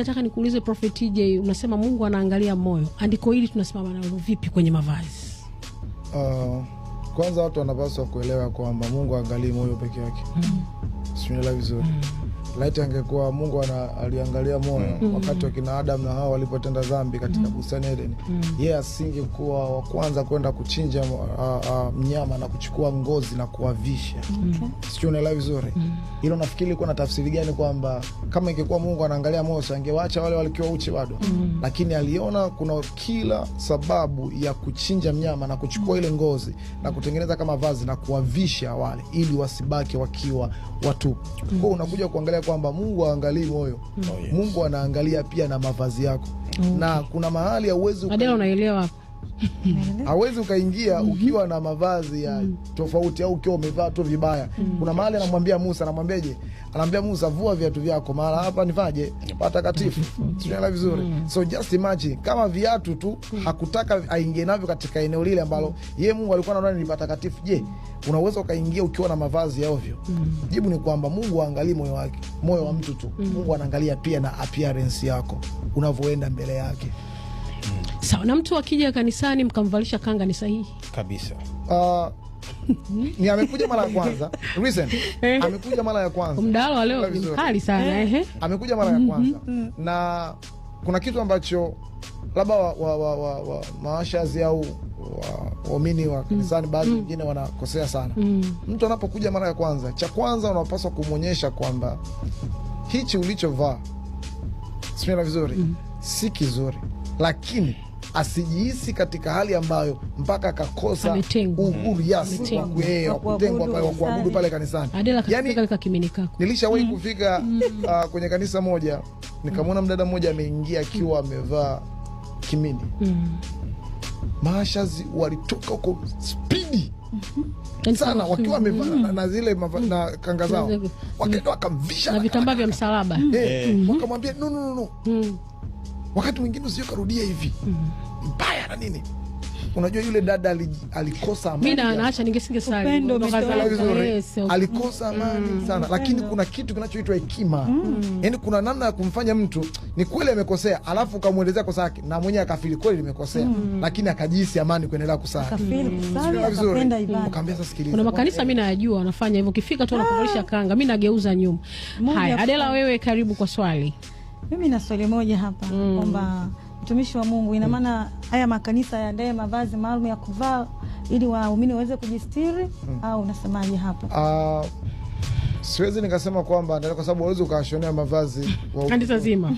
Nataka nikuulize Prophet TJ, unasema Mungu anaangalia moyo. Andiko hili tunasimama nalo vipi kwenye mavazi? Kwanza watu wanapaswa kuelewa kwamba Mungu haangalii moyo peke yake. Simuelewa vizuri. Laiti angekuwa Mungu aliangalia moyo wakati wa kina Adam na Hawa walipotenda dhambi katika bustani ya Eden, yeye asingekuwa wa kwanza kwenda kuchinja mnyama na kuchukua ngozi na kuwavisha. Simuelewa vizuri. Hilo nafikiri liko na tafsiri gani, kwamba kama ingekuwa Mungu anaangalia moyo angewaacha wale walikuwa uchi bado. Lakini aliona kuna kila sababu ya kuchinja mnyama na kuchukua ile ngozi na kutengeneza kama vazi na kuwavisha wale ili wasibaki wakiwa watupu. Kwa unakuja kuangalia kwamba Mungu haangalii moyo. Mungu anaangalia pia na mavazi yako. Na kuna mahali unaelewa hawezi ukaingia ukiwa na mavazi ya tofauti au ukiwa umevaa tu vibaya. Kuna mahali anamwambia Musa, anamwambiaje? Anamwambia Musa, vua viatu vyako, maana hapa nivaje patakatifu. Tunaelewa vizuri. So just imagine kama viatu tu hakutaka aingie navyo katika eneo lile ambalo yeye Mungu alikuwa anaona ni patakatifu. Je, unaweza ukaingia ukiwa na mavazi ya ovyo? Jibu ni kwamba Mungu haangalii moyo wake, moyo wa mtu tu. Mungu anaangalia pia na appearance yako unavyoenda mbele yake. Sawa, na mtu akija kanisani mkamvalisha kanga ni sahihi? Kabisa. Ni amekuja mara ya kwanza. Recent. Amekuja mara ya kwanza. Mdalo wa leo ni mkali sana. Amekuja mara ya kwanza. Na kuna kitu ambacho labda wa maashazi au waumini wa kanisani baadhi wengine wanakosea sana. Mtu anapokuja mara ya kwanza, cha kwanza unapaswa kumuonyesha kwamba hichi ulichovaa sio vizuri, si kizuri. Lakini asijihisi katika hali ambayo mpaka akakosa uhuru wa kutengwa wa kuabudu pale kanisani. Yani nilishawahi kufika kwenye kanisa moja, nikamwona mdada mmoja ameingia akiwa amevaa kimini. Maashazi walitoka huko spidi sana wakiwa wamevaa na zile na kanga zao, wakaenda wakamvisha na vitambaa vya msalaba. Wakamwambia no. Wakati mwingine usije karudia hivi. Mbaya na nini? Unajua yule dada alikosa amani. Mimi naacha ningesingesali. Alikosa amani sana. Lakini kuna kitu kinachoitwa hekima. Yaani kuna namna ya kumfanya mtu ni kweli amekosea, alafu ukamuelezea kosa lake na mwenyewe akafili kweli nimekosea, lakini akajihisi amani kuendelea kusali. Ukamwambia sasa sikiliza. Kuna makanisa mimi najua wanafanya hivyo, ukifika tu wanakuvalisha kanga, mimi nageuza nyuma. Haya, Adela wewe karibu kwa swali. Mimi na swali moja hapa kwamba mtumishi wa Mungu, ina maana haya makanisa yaandae mavazi maalum ya kuvaa ili waumini waweze kujistiri au unasemaje hapa? Siwezi nikasema kwamba kwa sababu uweze ukashonea mavazi kanisa zima.